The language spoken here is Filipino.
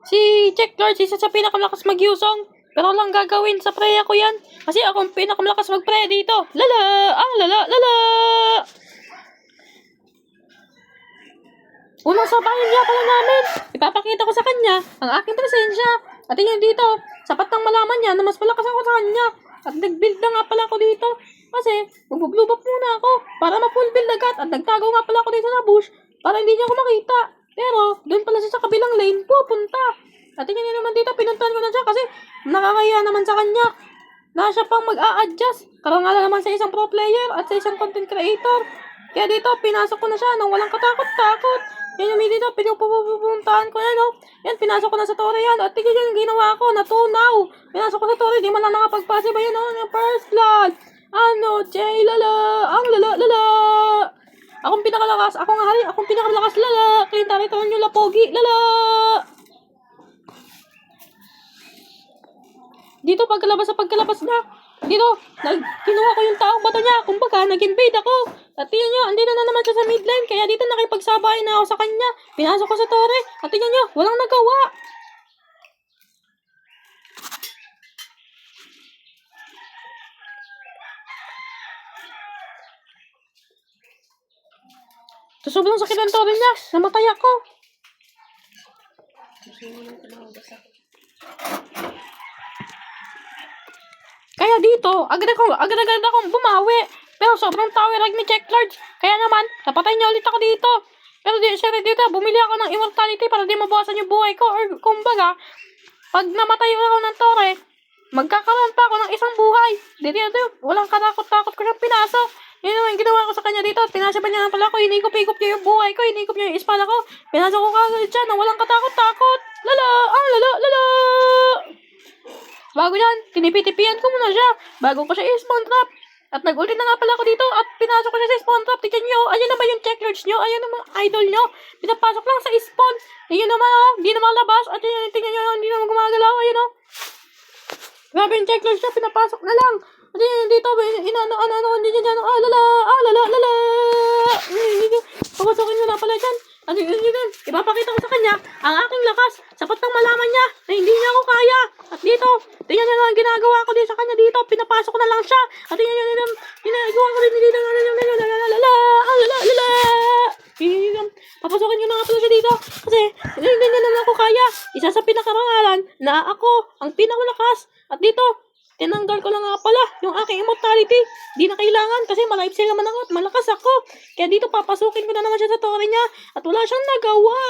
Si Jack Lord, isa sa pinakamalakas mag-yusong. Pero lang gagawin sa preya ko yan. Kasi ako ang pinakamalakas mag-preya dito. Lala! Ang lala! Lala! Unang sabayan niya pala namin. Ipapakita ko sa kanya ang aking presensya. At yun dito, sapat nang malaman niya na mas malakas ako sa kanya. At nag-build na nga pala ako dito. Kasi mag-blue buff muna ako para ma-full build agad. At nagtago nga pala ako dito sa bush para hindi niya ako makita. Pero doon pala siya sa kabilang lane pupunta. At yun naman dito, pinuntahan ko na siya kasi nakakaya naman sa kanya na siya pang mag-a-adjust. Karangalan naman sa isang pro player at sa isang content creator. Kaya dito, pinasok ko na siya nang walang katakot-takot. Yan yung dito, pinupuntahan ko yan, no? Yan, pinasok ko na sa tore yan. At tigil yan yung ginawa ko, natunaw. Pinasok ko sa tore, di man lang nakapagpase ba yan, no? Yung first blood. Ano, Jay, lala. Ang lala, lala. Akong pinakalakas, akong hari, akong pinakalakas, lala. Kaya rito nyo lapogi, lala. Dito, pagkalabas na, dito, kinuha ko yung taong bato niya. Kumbaga, nag-invade ako. At tingnan nyo, andito na naman siya sa midline. Kaya dito nakipagsabayan na ako sa kanya. Pinasok ko sa tore. At tingnan nyo, walang nagawa. So, sobrang sakit ang tore niya. Namatay ako. Kaya dito, agad-agad akong bumawi. Pero sobrang tower ni Jack Lord. Kaya naman, napatay niya ulit ako dito. Pero dito, bumili ako ng immortality para di mabawasan yung buhay ko. Or kumbaga, pag namatay ako ng tore, magkakaroon pa ako ng isang buhay. Dito, walang katakot-takot ko siyang pinasok. Yun naman ginawa ko sa kanya dito. Pinasaban niya na pala ako. Hinigop-higop niya yung buhay ko. Hinigop niya yung espada ko. Pinasok ko kagad siya na walang katakot-takot. Lala! Ang lala! Lala! Bago yan, tinipitipian ko muna siya. Bago ko siya i-spawn trap. At nag-ulti na nga pala ako dito. At pinasok ko siya sa spawn trap. Tignan nyo. Ayun na ba yung check lords nyo? Ayun na mga idol nyo. Pinapasok lang sa spawn. Ayun naman oh. Hindi naman labas. At yun, tignan nyo. Hindi naman gumagalaw. Ayun oh. Grabe yung check lords nyo. Pinapasok na lang. At yun dito. Ano. Hindi nyo dyan. Lala. Lala. Papasokin nyo na pala dyan. At yun. Ipapakita ko sa kanya ang aking lakas. Sapat nang malaman niya na hindi niya ako kaya. At dito, tingnan niyo na ang ginagawa ko din sa kanya dito. Pinapasok ko na lang siya. At tingnan niyo, ginagawa ko rin dito. Papasokin ko na nga pala siya dito. Kasi, hindi niya naman ako kaya. Isa sa pinakarangalan na ako ang pinakamalakas. At dito, tinanggal ko lang nga pala yung aking immortality. Di na kailangan kasi ma-life steal naman ako at malakas ako. Kaya dito papasukin ko na naman siya sa tore niya at wala siyang nagawa.